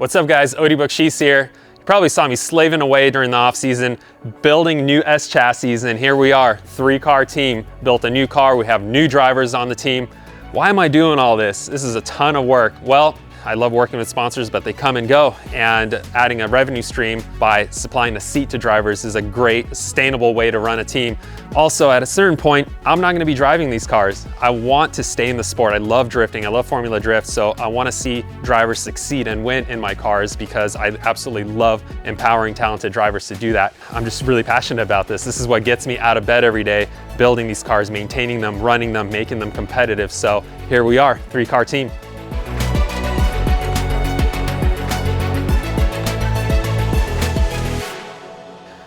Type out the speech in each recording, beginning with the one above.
What's up guys, Bakchis here. You probably saw me slaving away during the off season, building new S chassis, and here we are, 3-car team. Built a new car, we have new drivers on the team. Why am I doing all this? This is a ton of work. Well, I love working with sponsors, but they come and go, and adding a revenue stream by supplying a seat to drivers is a great, sustainable way to run a team. Also, at a certain point, I'm not gonna be driving these cars. I want to stay in the sport. I love drifting, I love Formula Drift, so I wanna see drivers succeed and win in my cars because I absolutely love empowering talented drivers to do that. I'm just really passionate about this. This is what gets me out of bed every day, building these cars, maintaining them, running them, making them competitive. So here we are, 3-car team.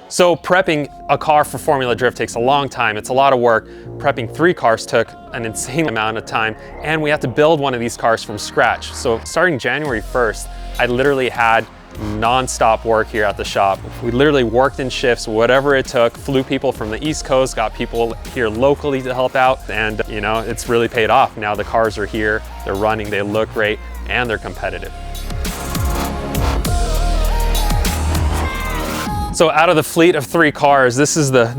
So prepping a car for Formula Drift takes a long time. It's a lot of work. Prepping 3 cars took an insane amount of time, and we had to build one of these cars from scratch. So starting January 1st, I literally had non-stop work here at the shop. We literally worked in shifts, whatever it took, flew people from the East Coast, got people here locally to help out, and you know, it's really paid off. Now the cars are here, they're running, they look great, and they're competitive. So out of the fleet of 3 cars, this is the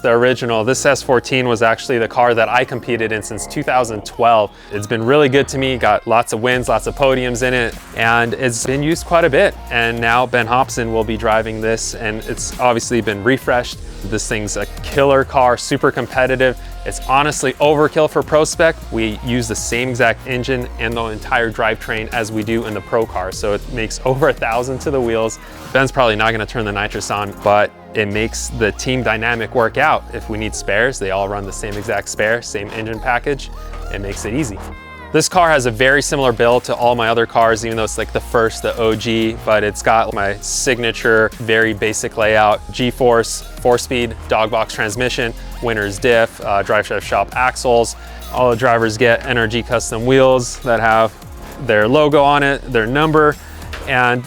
original. This S14 was actually the car that I competed in since 2012. It's been really good to me, got lots of wins, lots of podiums in it, and it's been used quite a bit. And now Ben Hobson will be driving this, and it's obviously been refreshed. This thing's a killer car, super competitive. It's honestly overkill for Pro Spec. We use the same exact engine and the entire drivetrain as we do in the Pro car, so it makes over 1,000 to the wheels. Ben's probably not gonna turn the nitrous on, but it makes the team dynamic work out. If we need spares, they all run the same exact spare, same engine package. It makes it easy. This car has a very similar build to all my other cars, even though it's like the first, the OG, but it's got my signature, very basic layout, G-force, 4-speed, dog box transmission, Winner's diff, Drive Shaft Shop axles. All the drivers get NRG custom wheels that have their logo on it, their number, and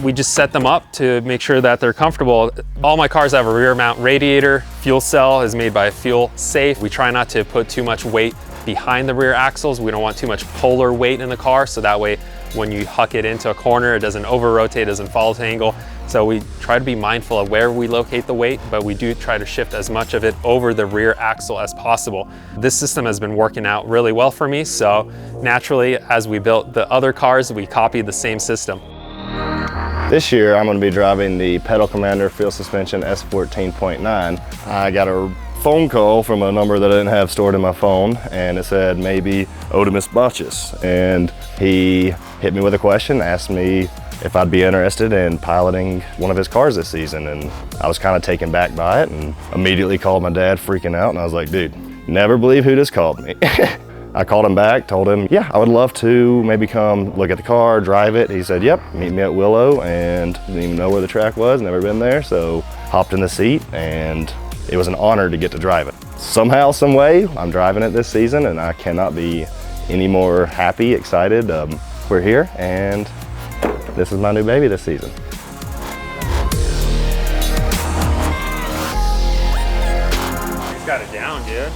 we just set them up to make sure that they're comfortable. All my cars have a rear mount radiator. Fuel cell is made by Feal Safe. We try not to put too much weight behind the rear axles. We don't want too much polar weight in the car, so that way when you huck it into a corner, it doesn't over rotate, doesn't fall to angle. So we try to be mindful of where we locate the weight, but we do try to shift as much of it over the rear axle as possible. This system has been working out really well for me, so naturally, as we built the other cars, we copied the same system. This year, I'm going to be driving the Pedal Commander Feal Suspension S14.9. I got a phone call from a number that I didn't have stored in my phone, and it said maybe Bakchis. And he hit me with a question, asked me if I'd be interested in piloting one of his cars this season. And I was kind of taken back by it and immediately called my dad, freaking out. And I was like, dude, never believe who just called me. I called him back, told him, yeah, I would love to maybe come look at the car, drive it. He said, yep, meet me at Willow, and didn't even know where the track was, never been there. So hopped in the seat, and it was an honor to get to drive it. Somehow, some way, I'm driving it this season, and I cannot be any more happy, excited. We're here, and this is my new baby this season. He's got it down, dude.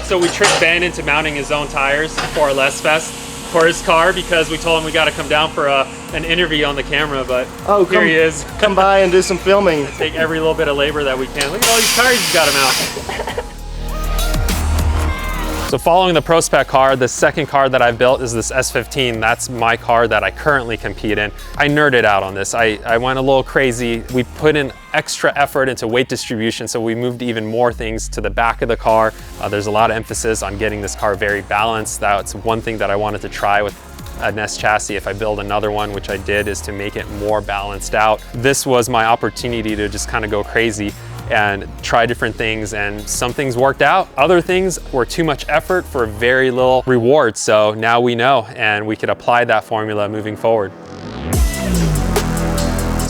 So we tricked Ben into mounting his own tires for our Les Fest for his car because we told him we got to come down for an interview on the camera, but here he is. Come by and do some filming. Take every little bit of labor that we can. Look at all these tires he's got him out. So following the Pro Spec car, the second car that I've built is this S15. That's my car that I currently compete in. I nerded out on this. I went a little crazy. We put in extra effort into weight distribution, so we moved even more things to the back of the car. There's a lot of emphasis on getting this car very balanced. That's one thing that I wanted to try with an S chassis. If I build another one, which I did, is to make it more balanced out. This was my opportunity to just kind of go crazy and try different things, and some things worked out. Other things were too much effort for very little reward. So now we know, and we could apply that formula moving forward.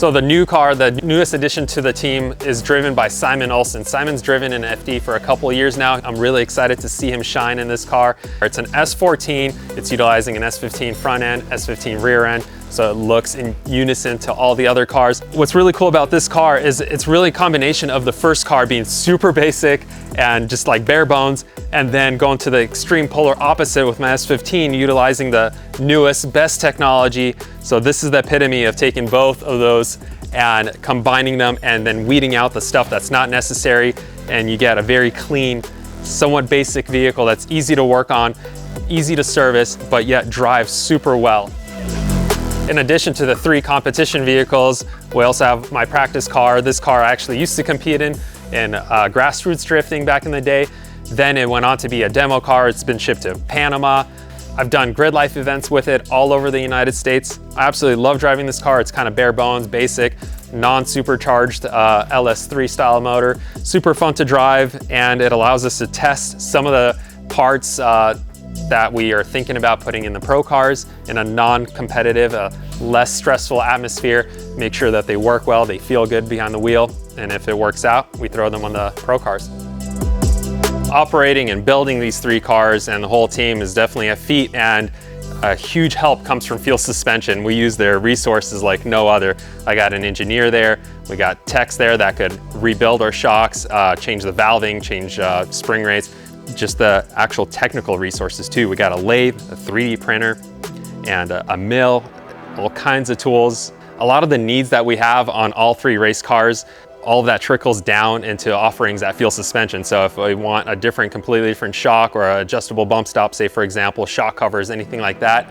So the new car, the newest addition to the team, is driven by Simon Olsen. Simon's driven an FD for a couple of years now. I'm really excited to see him shine in this car. It's an S14. It's utilizing an S15 front end, S15 rear end. so it looks in unison to all the other cars. What's really cool about this car is it's really a combination of the first car being super basic and just like bare bones, and then going to the extreme polar opposite with my S15, utilizing the newest, best technology. So this is the epitome of taking both of those and combining them and then weeding out the stuff that's not necessary, and you get a very clean, somewhat basic vehicle that's easy to work on, easy to service, but yet drives super well. In addition to the 3 competition vehicles, we also have my practice car. This car I actually used to compete in grassroots drifting back in the day. Then it went on to be a demo car. It's been shipped to Panama. I've done grid life events with it all over the United States. I absolutely love driving this car. It's kind of bare bones, basic, non-supercharged LS3 style motor. Super fun to drive, and it allows us to test some of the parts that we are thinking about putting in the pro cars in a non-competitive, less stressful atmosphere. Make sure that they work well, they feel good behind the wheel, and if it works out, we throw them on the pro cars. Operating and building these 3 cars and the whole team is definitely a feat, and a huge help comes from Feal Suspension. We use their resources like no other. I got an engineer there, we got techs there that could rebuild our shocks, change the valving, change spring rates, just the actual technical resources too. We got a lathe, a 3D printer, and a mill, all kinds of tools. A lot of the needs that we have on all 3 race cars, all of that trickles down into offerings at Feal Suspension. So if we want a completely different shock or an adjustable bump stop, say for example, shock covers, anything like that,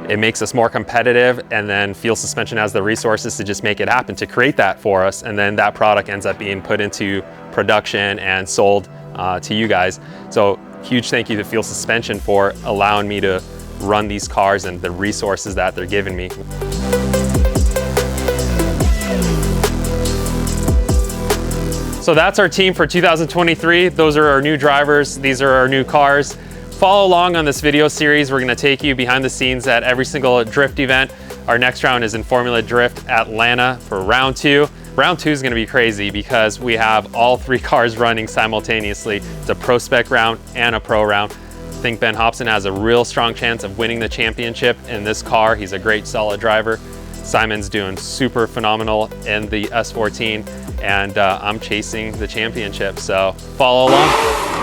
it makes us more competitive, and then Feal Suspension has the resources to just make it happen, to create that for us, and then that product ends up being put into production and sold to you guys. So huge thank you to Feal Suspension for allowing me to run these cars and the resources that they're giving me. So that's our team for 2023. Those are our new drivers. These are our new cars. Follow along on this video series. We're gonna take you behind the scenes at every single drift event. Our next round is in Formula Drift Atlanta for round 2. Round 2 is gonna be crazy because we have all 3 cars running simultaneously. It's a pro spec round and a pro round. I think Ben Hobson has a real strong chance of winning the championship in this car. He's a great, solid driver. Simon's doing super phenomenal in the S14, and I'm chasing the championship, so follow along.